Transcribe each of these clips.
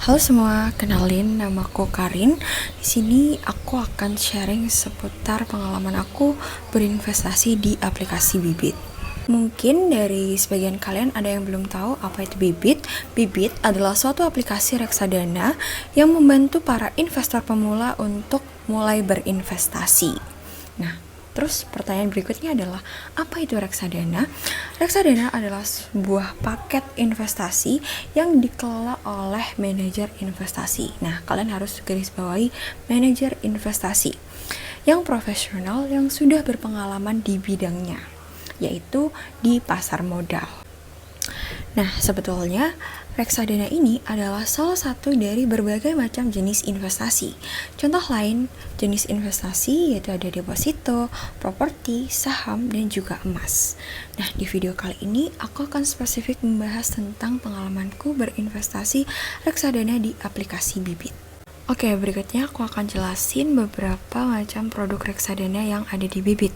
Halo semua, kenalin namaku Karin. Di sini aku akan sharing seputar pengalaman aku berinvestasi di aplikasi Bibit. Mungkin dari sebagian kalian ada yang belum tahu apa itu Bibit. Bibit adalah suatu aplikasi reksadana yang membantu para investor pemula untuk mulai berinvestasi. Nah, terus pertanyaan berikutnya adalah, apa itu reksadana? Reksadana adalah sebuah paket investasi yang dikelola oleh manajer investasi. Nah, kalian harus garis bawahi manajer investasi yang profesional yang sudah berpengalaman di bidangnya, yaitu di pasar modal. Nah, sebetulnya reksadana ini adalah salah satu dari berbagai macam jenis investasi. Contoh lain jenis investasi yaitu ada deposito, properti, saham, dan juga emas. Nah, di video kali ini aku akan spesifik membahas tentang pengalamanku berinvestasi reksadana di aplikasi Bibit. Oke, berikutnya aku akan jelasin beberapa macam produk reksadana yang ada di Bibit.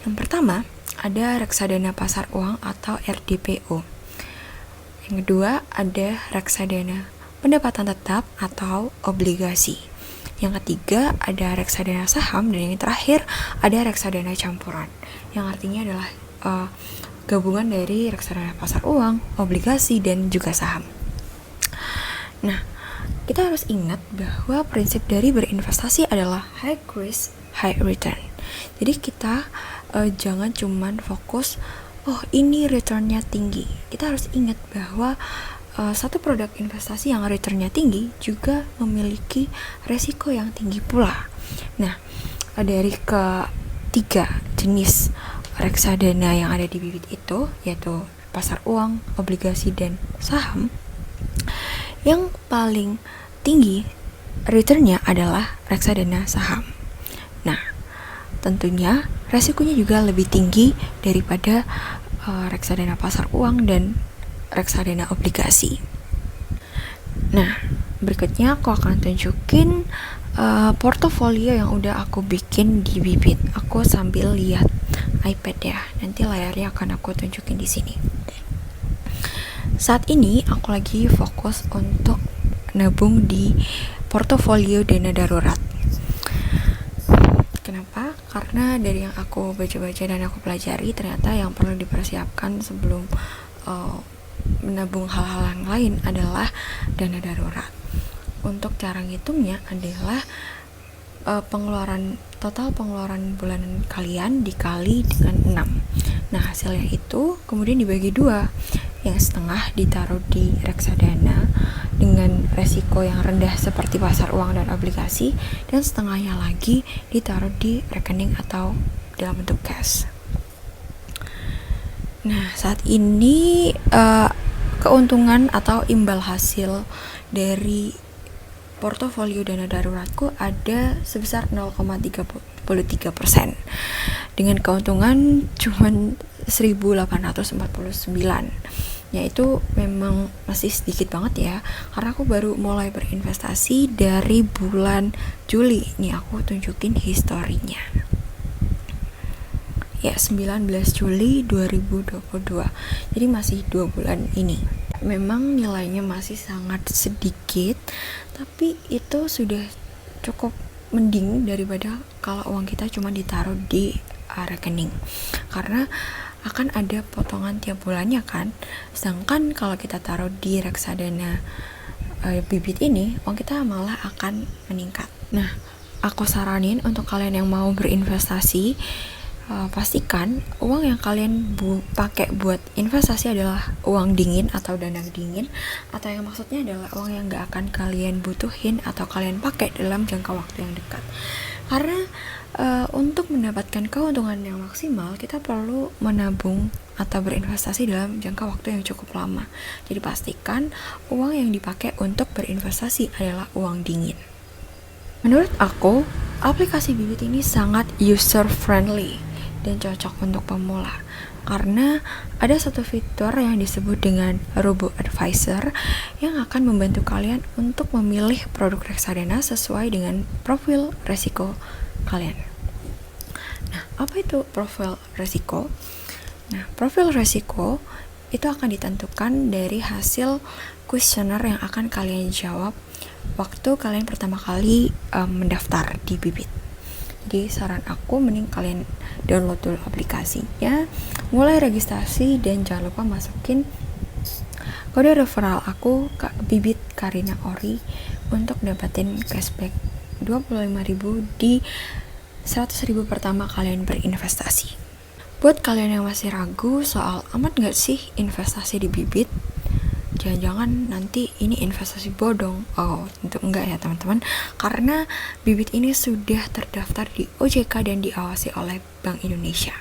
Yang pertama, ada reksadana pasar uang atau RDPO. Yang kedua, ada reksadana pendapatan tetap atau obligasi. Yang ketiga, ada reksadana saham. Dan yang terakhir, ada reksadana campuran, yang artinya adalah gabungan dari reksadana pasar uang, obligasi, dan juga saham. Nah, kita harus ingat bahwa prinsip dari berinvestasi adalah high risk, high return. Jadi kita jangan cuman fokus ini returnnya tinggi. Kita harus ingat bahwa satu produk investasi yang returnnya tinggi juga memiliki resiko yang tinggi pula. Nah, dari ketiga jenis reksadana yang ada di Bibit itu, yaitu pasar uang, obligasi, dan saham, yang paling tinggi returnnya adalah reksadana saham. Nah, tentunya resikonya juga lebih tinggi daripada reksadana pasar uang dan reksadana obligasi. Nah, berikutnya aku akan tunjukin portofolio yang udah aku bikin di Bibit. Aku sambil lihat iPad ya. Nanti layarnya akan aku tunjukin di sini. Saat ini aku lagi fokus untuk nabung di portofolio dana darurat. Kenapa? Karena dari yang aku baca-baca dan aku pelajari, ternyata yang perlu dipersiapkan sebelum menabung hal-hal yang lain adalah dana darurat. Untuk cara ngitungnya adalah total pengeluaran bulanan kalian dikali dengan 6. Nah, hasilnya itu kemudian dibagi 2. Yang setengah ditaruh di reksadana dengan resiko yang rendah seperti pasar uang dan obligasi, dan setengahnya lagi ditaruh di rekening atau dalam bentuk cash. Nah, saat ini keuntungan atau imbal hasil dari portofolio dana daruratku ada sebesar 0,33%, dengan keuntungan cuman 1.849. Itu memang masih sedikit banget ya, karena aku baru mulai berinvestasi dari bulan Juli. Nih aku tunjukin historinya ya, 19 Juli 2022. Jadi masih 2 bulan ini. Memang nilainya masih sangat sedikit, tapi itu sudah cukup mending daripada kalau uang kita cuma ditaruh di rekening, karena akan ada potongan tiap bulannya kan. Sedangkan kalau kita taruh di reksadana Bibit ini, uang kita malah akan meningkat. Nah, aku saranin untuk kalian yang mau berinvestasi, pastikan uang yang kalian pakai buat investasi adalah uang dingin atau dana dingin, atau yang maksudnya adalah uang yang gak akan kalian butuhin atau kalian pakai dalam jangka waktu yang dekat. Karena untuk mendapatkan keuntungan yang maksimal, kita perlu menabung atau berinvestasi dalam jangka waktu yang cukup lama. Jadi pastikan uang yang dipakai untuk berinvestasi adalah uang dingin. Menurut aku, aplikasi Bibit ini sangat user friendly dan cocok untuk pemula, karena ada satu fitur yang disebut dengan Robo Advisor yang akan membantu kalian untuk memilih produk reksadana sesuai dengan profil resiko kalian. Nah, apa itu profil resiko? Nah, profil resiko itu akan ditentukan dari hasil kuesioner yang akan kalian jawab waktu kalian pertama kali mendaftar di Bibit. Jadi saran aku mending kalian download dulu aplikasinya, mulai registrasi, dan jangan lupa masukin kode referral aku ke Bibit Karina Ori untuk dapetin cashback 25.000 di 100.000 pertama kalian berinvestasi. Buat kalian yang masih ragu soal aman gak sih investasi di Bibit, jangan-jangan nanti ini investasi bodong. Oh, tentu enggak ya teman-teman, karena Bibit ini sudah terdaftar di OJK dan diawasi oleh Bank Indonesia,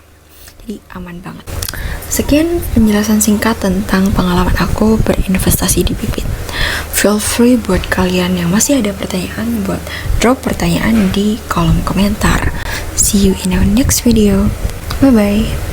jadi aman banget. Sekian penjelasan singkat tentang pengalaman aku berinvestasi di Bibit. Feel free buat kalian yang masih ada pertanyaan buat drop pertanyaan di kolom komentar. See you in our next video. Bye bye.